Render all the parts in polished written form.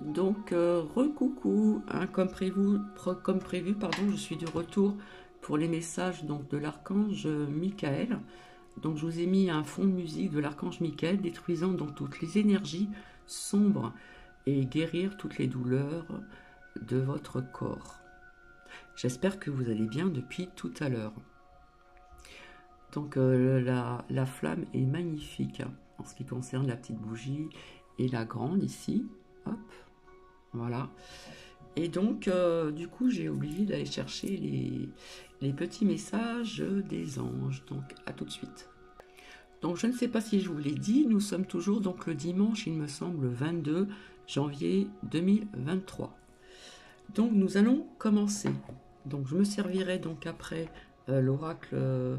Donc, recoucou, hein, comme prévu, pardon, je suis de retour pour les messages donc, de l'archange Michael. Donc, je vous ai mis un fond de musique de l'archange Michael, détruisant donc toutes les énergies sombres et guérir toutes les douleurs de votre corps. J'espère que vous allez bien depuis tout à l'heure. Donc, la flamme est magnifique hein, en ce qui concerne la petite bougie et la grande ici. Hop. Voilà. Et donc, du coup, j'ai oublié d'aller chercher les petits messages des anges. Donc, à tout de suite. Donc, je ne sais pas si je vous l'ai dit, nous sommes toujours donc le dimanche, il me semble, 22 janvier 2023. Donc, nous allons commencer. Donc, je me servirai donc après l'oracle,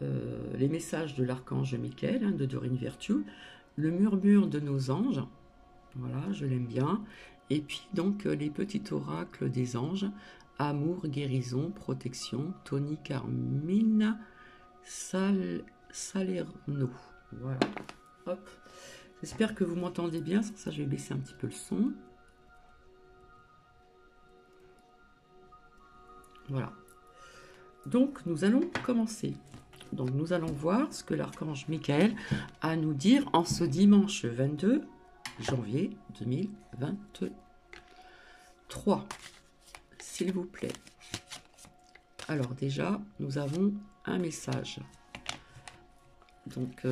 les messages de l'archange Michael, hein, de Dorine Virtue, le murmure de nos anges. Voilà, je l'aime bien. Et puis donc les petits oracles des anges, amour, guérison, protection, Tony Carmine Salerno. Voilà, hop. J'espère que vous m'entendez bien, sans ça je vais baisser un petit peu le son. Voilà. Donc nous allons commencer. Donc nous allons voir ce que l'archange Michael a à nous dire en ce dimanche 22 janvier 2023, s'il vous plaît. Alors déjà, nous avons un message. Donc,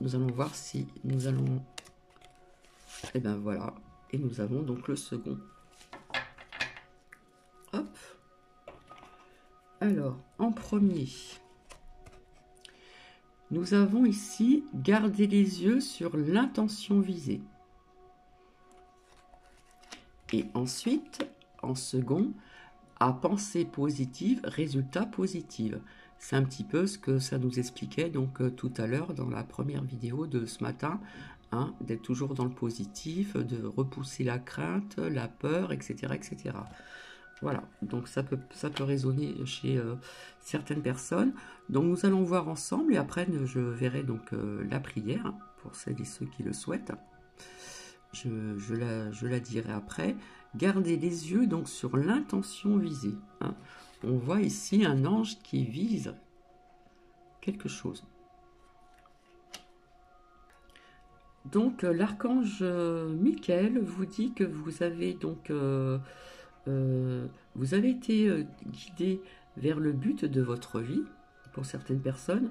nous allons voir si nous allons... Et ben voilà. Et nous avons donc le second. Hop. Alors, en premier... Nous avons ici gardé les yeux sur l'intention visée. Et ensuite, en second, à pensée positive, résultat positif. C'est un petit peu ce que ça nous expliquait donc tout à l'heure dans la première vidéo de ce matin, hein, d'être toujours dans le positif, de repousser la crainte, la peur, etc. etc. Voilà, donc ça peut résonner chez certaines personnes. Donc nous allons voir ensemble et après je verrai donc la prière hein, pour celles et ceux qui le souhaitent. Je la dirai après. Gardez les yeux donc sur l'intention visée. Hein. On voit ici un ange qui vise quelque chose. Donc l'archange Michael vous dit que vous avez donc... vous avez été guidé vers le but de votre vie, pour certaines personnes.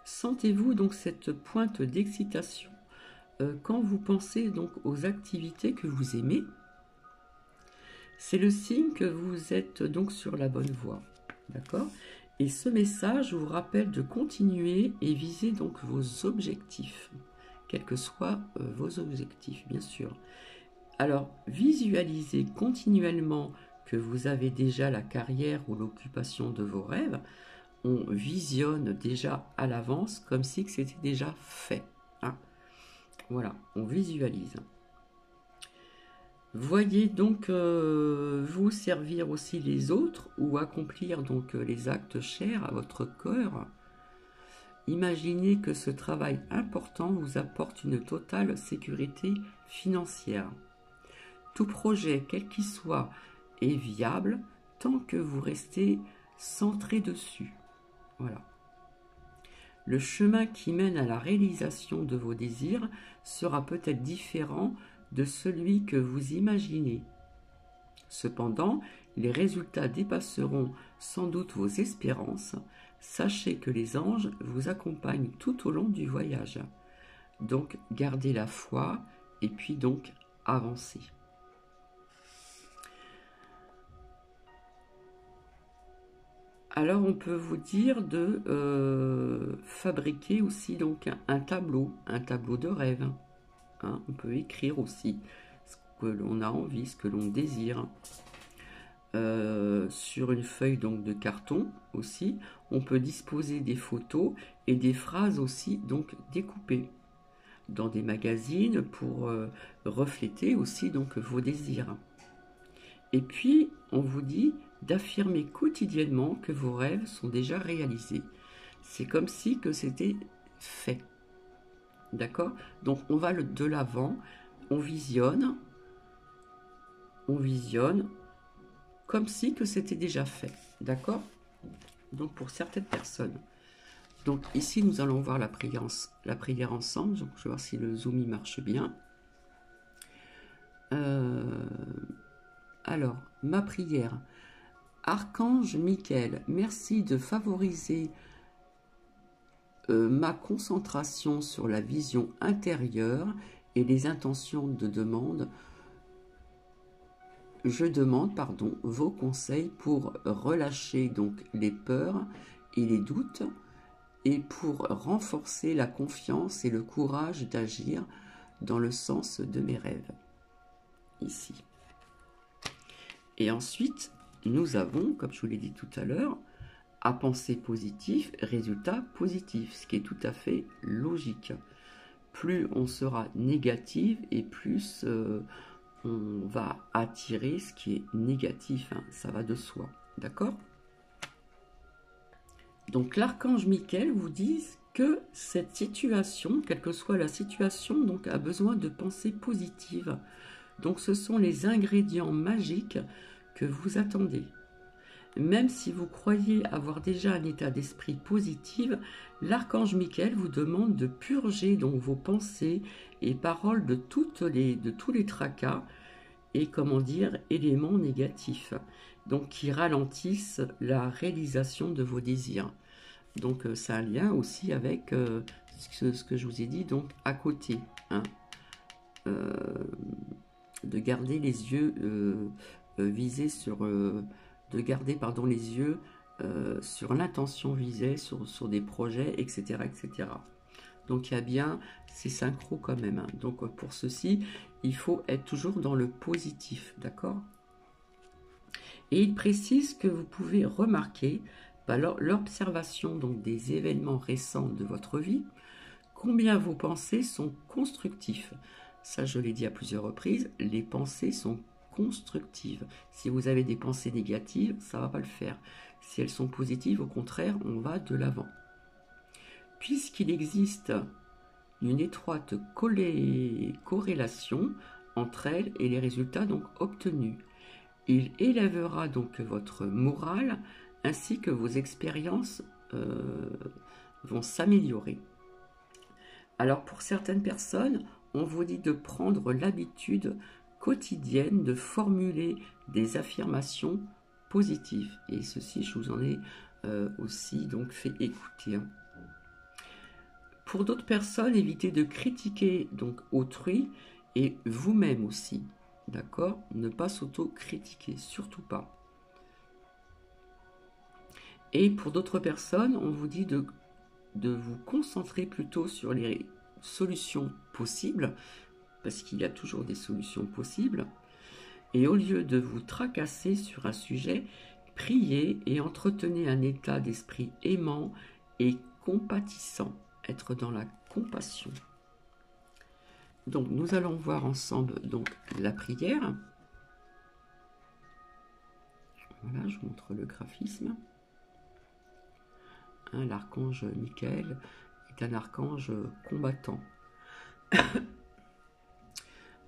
Sentez-vous donc cette pointe d'excitation quand vous pensez donc aux activités que vous aimez. C'est le signe que vous êtes donc sur la bonne voie, d'accord? Et ce message vous rappelle de continuer et viser donc vos objectifs, quels que soient vos objectifs, bien sûr. Alors, visualisez continuellement que vous avez déjà la carrière ou l'occupation de vos rêves. On visionne déjà à l'avance comme si c'était déjà fait. Hein. Voilà, on visualise. Voyez donc vous servir aussi les autres ou accomplir donc les actes chers à votre cœur. Imaginez que ce travail important vous apporte une totale sécurité financière. Tout projet, quel qu'il soit, est viable tant que vous restez centré dessus. Voilà. Le chemin qui mène à la réalisation de vos désirs sera peut-être différent de celui que vous imaginez. Cependant, les résultats dépasseront sans doute vos espérances. Sachez que les anges vous accompagnent tout au long du voyage. Donc, gardez la foi et puis donc avancez. Alors, on peut vous dire de fabriquer aussi donc un tableau de rêve. Hein. On peut écrire aussi ce que l'on a envie, ce que l'on désire. Sur une feuille donc de carton aussi, on peut disposer des photos et des phrases aussi donc découpées dans des magazines pour refléter aussi donc vos désirs. Et puis, on vous dit d'affirmer quotidiennement que vos rêves sont déjà réalisés. C'est comme si que c'était fait. D'accord? Donc, on va de l'avant, on visionne, comme si que c'était déjà fait. D'accord? Donc, pour certaines personnes. Donc, ici, nous allons voir la prière ensemble. Donc, je vais voir si le zoom y marche bien. Alors, ma prière. Archange Michael, merci de favoriser ma concentration sur la vision intérieure et les intentions de demande. Je demande, vos conseils pour relâcher donc les peurs et les doutes et pour renforcer la confiance et le courage d'agir dans le sens de mes rêves. Ici. Et ensuite, nous avons, comme je vous l'ai dit tout à l'heure, à penser positif, résultat positif, ce qui est tout à fait logique. Plus on sera négatif et plus on va attirer ce qui est négatif, hein, ça va de soi, d'accord? Donc l'archange Michael vous dit que cette situation, quelle que soit la situation, donc a besoin de pensées positives. Donc ce sont les ingrédients magiques que vous attendez. Même si vous croyez avoir déjà un état d'esprit positif, l'archange Michael vous demande de purger donc vos pensées et paroles de tous les tracas et comment dire éléments négatifs, donc qui ralentissent la réalisation de vos désirs. Donc ça a un lien aussi avec ce que je vous ai dit donc à côté, hein. De garder les yeux visés sur de garder les yeux sur l'intention visée, sur des projets, etc., etc. Donc il y a bien ces synchros quand même, hein. Donc pour ceci, il faut être toujours dans le positif, d'accord? Et il précise que vous pouvez remarquer l'observation donc des événements récents de votre vie, combien vos pensées sont constructives. Ça, je l'ai dit à plusieurs reprises, les pensées sont constructives. Si vous avez des pensées négatives, ça ne va pas le faire. Si elles sont positives, au contraire, on va de l'avant. Puisqu'il existe une étroite corrélation entre elles et les résultats donc obtenus, il élèvera donc votre morale ainsi que vos expériences vont s'améliorer. Alors pour certaines personnes, on vous dit de prendre l'habitude quotidienne de formuler des affirmations positives. Et ceci, je vous en ai aussi donc fait écouter. Pour d'autres personnes, évitez de critiquer donc autrui et vous-même aussi. D'accord? Ne pas s'auto-critiquer, surtout pas. Et pour d'autres personnes, on vous dit de vous concentrer plutôt sur les solutions possibles, parce qu'il y a toujours des solutions possibles, et au lieu de vous tracasser sur un sujet, priez et entretenez un état d'esprit aimant et compatissant, être dans la compassion. Donc nous allons voir ensemble donc la prière. Voilà, je vous montre le graphisme. Hein, l'archange Michael est un archange combattant.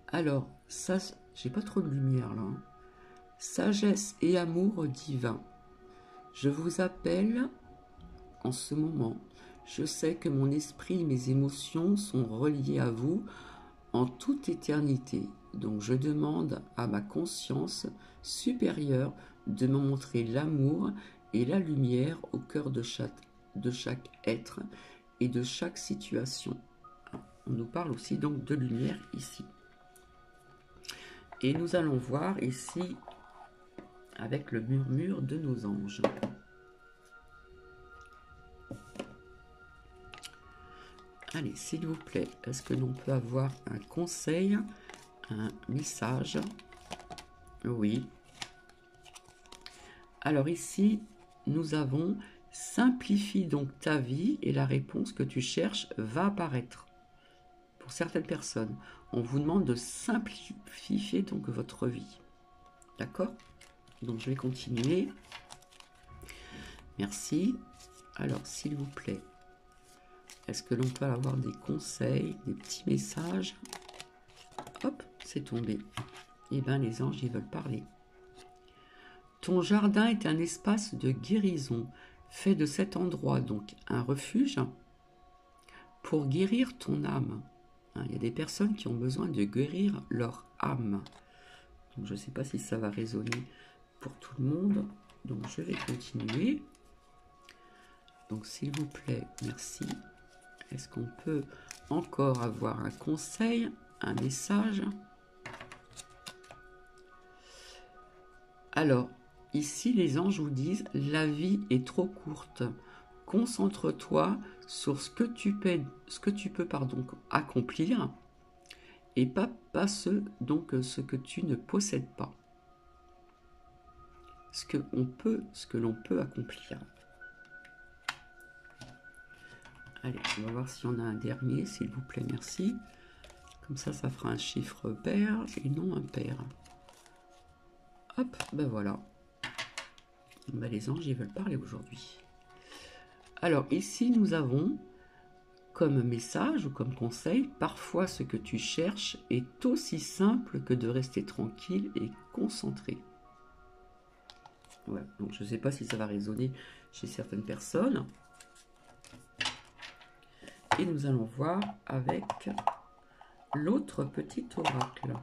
Alors, ça, j'ai pas trop de lumière là. Hein. Sagesse et amour divin. Je vous appelle en ce moment. Je sais que mon esprit et mes émotions sont reliés à vous en toute éternité. Donc je demande à ma conscience supérieure de me montrer l'amour et la lumière au cœur de chaque être et de chaque situation. On nous parle aussi donc de lumière ici. Et nous allons voir ici avec le murmure de nos anges. Allez, s'il vous plaît, est-ce que l'on peut avoir un conseil, un message? Oui. Alors ici, nous avons « Simplifie donc ta vie et la réponse que tu cherches va apparaître ». Pour certaines personnes, on vous demande de simplifier donc votre vie. D'accord? Donc je vais continuer. Merci. Alors, s'il vous plaît, est-ce que l'on peut avoir des conseils, des petits messages? Hop, c'est tombé. Eh bien, les anges, ils veulent parler. Ton jardin est un espace de guérison. Fais de cet endroit donc un refuge pour guérir ton âme. Il y a des personnes qui ont besoin de guérir leur âme. Donc, je ne sais pas si ça va résonner pour tout le monde. Donc, je vais continuer. Donc, s'il vous plaît, merci. Est-ce qu'on peut encore avoir un conseil, un message? Alors, ici, les anges vous disent « La vie est trop courte. Concentre-toi sur ce que tu peux, accomplir et pas ce que tu ne possèdes pas. Ce que l'on peut accomplir. » Allez, on va voir si on a un dernier, s'il vous plaît, merci. Comme ça fera un chiffre pair et non impair. Hop, ben voilà. Ben les anges, ils veulent parler aujourd'hui. Alors, ici, nous avons comme message ou comme conseil, parfois ce que tu cherches est aussi simple que de rester tranquille et concentré. Voilà, donc je ne sais pas si ça va résonner chez certaines personnes. Et nous allons voir avec l'autre petit oracle.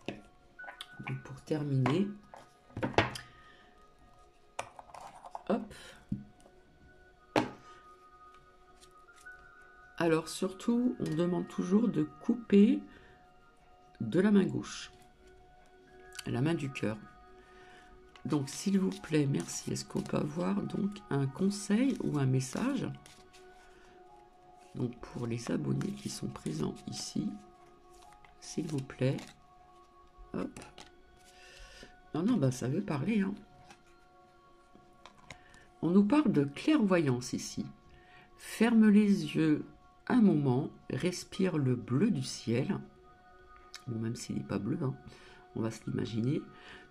Donc pour terminer, hop. Alors surtout, on demande toujours de couper de la main gauche, la main du cœur. Donc s'il vous plaît, merci. Est-ce qu'on peut avoir donc un conseil ou un message? Donc pour les abonnés qui sont présents ici, s'il vous plaît. Hop. Non, bah ça veut parler. Hein. On nous parle de clairvoyance ici. Ferme les yeux un moment, respire le bleu du ciel. Bon, même s'il n'est pas bleu, hein, on va se l'imaginer.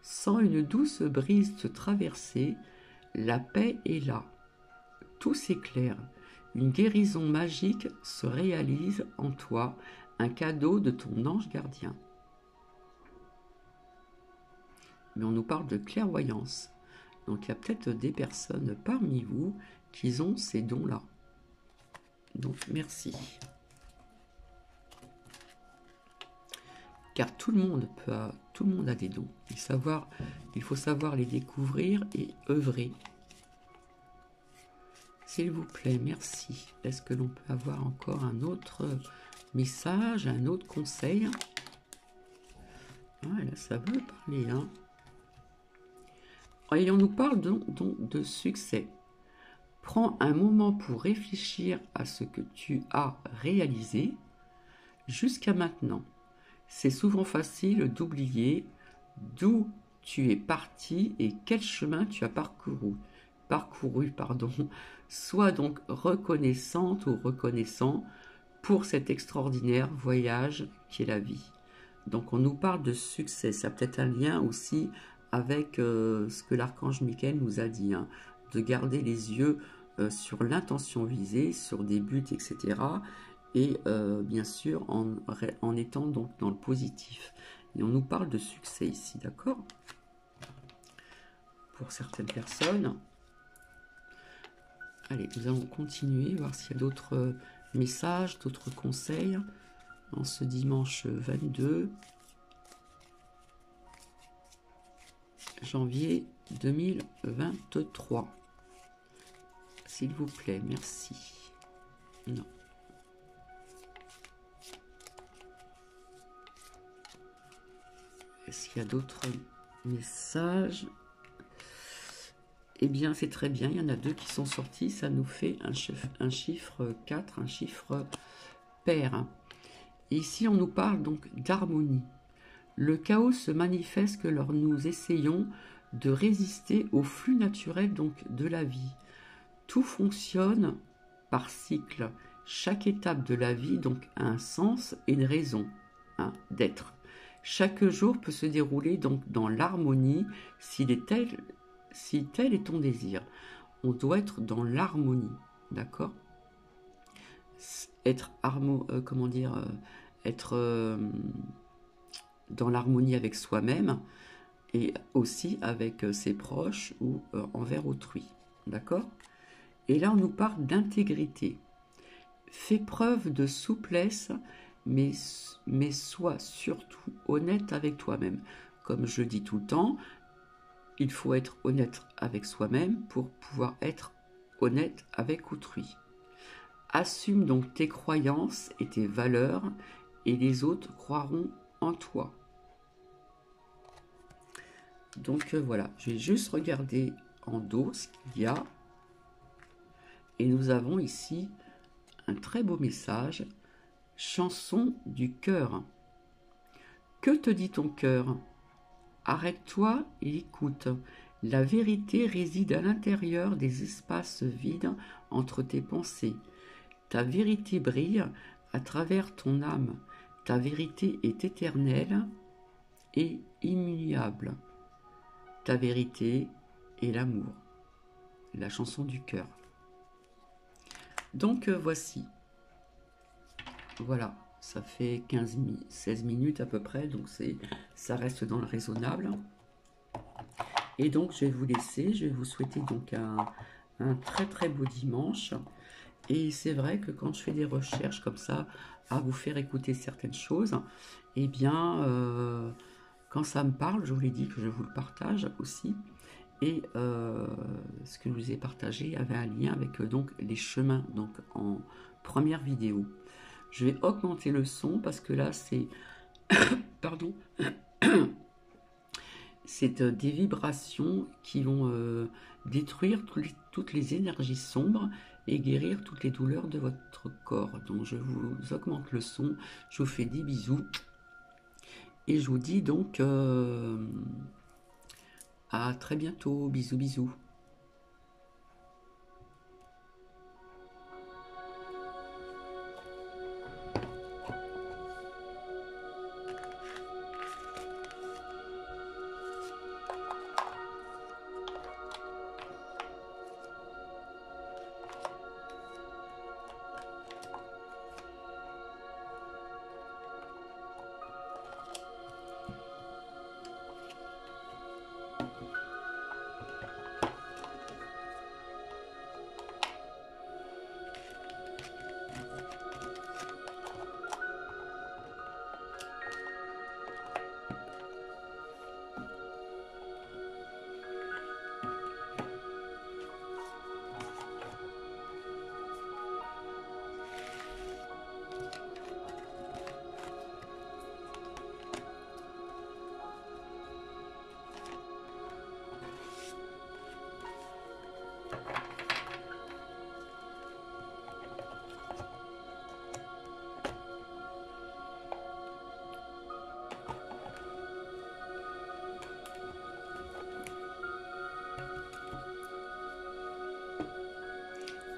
Sens une douce brise te traverser. La paix est là. Tout s'éclaire. Une guérison magique se réalise en toi, un cadeau de ton ange gardien. Mais on nous parle de clairvoyance. Donc il y a peut-être des personnes parmi vous qui ont ces dons-là. Donc merci. Car tout le monde a des dons. Il faut savoir les découvrir et œuvrer. S'il vous plaît, merci. Est-ce que l'on peut avoir encore un autre message, un autre conseil? Ah, là, ça veut parler, hein. Et on nous parle donc de succès. Prends un moment pour réfléchir à ce que tu as réalisé jusqu'à maintenant. C'est souvent facile d'oublier d'où tu es parti et quel chemin tu as parcouru. Sois donc reconnaissante ou reconnaissant pour cet extraordinaire voyage qui est la vie. Donc on nous parle de succès, ça a peut-être un lien aussi avec ce que l'archange Michael nous a dit, hein, de garder les yeux sur l'intention visée, sur des buts, etc. Et bien sûr en étant donc dans le positif. Et on nous parle de succès ici, d'accord? Pour certaines personnes. Allez, nous allons continuer, voir s'il y a d'autres messages, d'autres conseils en ce dimanche 22 janvier 2023. S'il vous plaît, merci. Non. Est-ce qu'il y a d'autres messages? Eh bien, c'est très bien. Il y en a 2 qui sont sortis. Ça nous fait un chiffre 4, un chiffre pair. Et ici, on nous parle donc d'harmonie. Le chaos se manifeste lorsque nous essayons de résister au flux naturel donc de la vie. Tout fonctionne par cycle. Chaque étape de la vie donc a un sens et une raison d'être. Chaque jour peut se dérouler donc dans l'harmonie si tel est ton désir. On doit être dans l'harmonie, d'accord? Être dans l'harmonie avec soi-même et aussi avec ses proches ou envers autrui, d'accord? Et là, on nous parle d'intégrité. Fais preuve de souplesse, mais sois surtout honnête avec toi-même. Comme je dis tout le temps, il faut être honnête avec soi-même pour pouvoir être honnête avec autrui. Assume donc tes croyances et tes valeurs, et les autres croiront en toi. Donc voilà, je vais juste regarder en dos ce qu'il y a. Et nous avons ici un très beau message. Chanson du cœur. Que te dit ton cœur? Arrête-toi et écoute. La vérité réside à l'intérieur des espaces vides entre tes pensées. Ta vérité brille à travers ton âme. Ta vérité est éternelle et immuable. Ta vérité est l'amour. La chanson du cœur. Donc voici. Voilà, ça fait 16 minutes à peu près, donc ça reste dans le raisonnable. Et donc je vais vous laisser, je vais vous souhaiter donc un très très beau dimanche. Et c'est vrai que quand je fais des recherches comme ça, à vous faire écouter certaines choses, eh bien, quand ça me parle, je vous l'ai dit que je vous le partage aussi. Et ce que je vous ai partagé avait un lien avec donc les chemins, donc en première vidéo. Je vais augmenter le son parce que là c'est pardon, c'est des vibrations qui vont détruire toutes les énergies sombres et guérir toutes les douleurs de votre corps. Donc je vous augmente le son, je vous fais des bisous et je vous dis donc à très bientôt. Bisous bisous.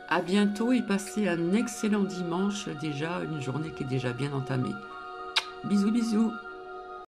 À bientôt et passez un excellent dimanche déjà, une journée qui est déjà bien entamée. Bisous bisous.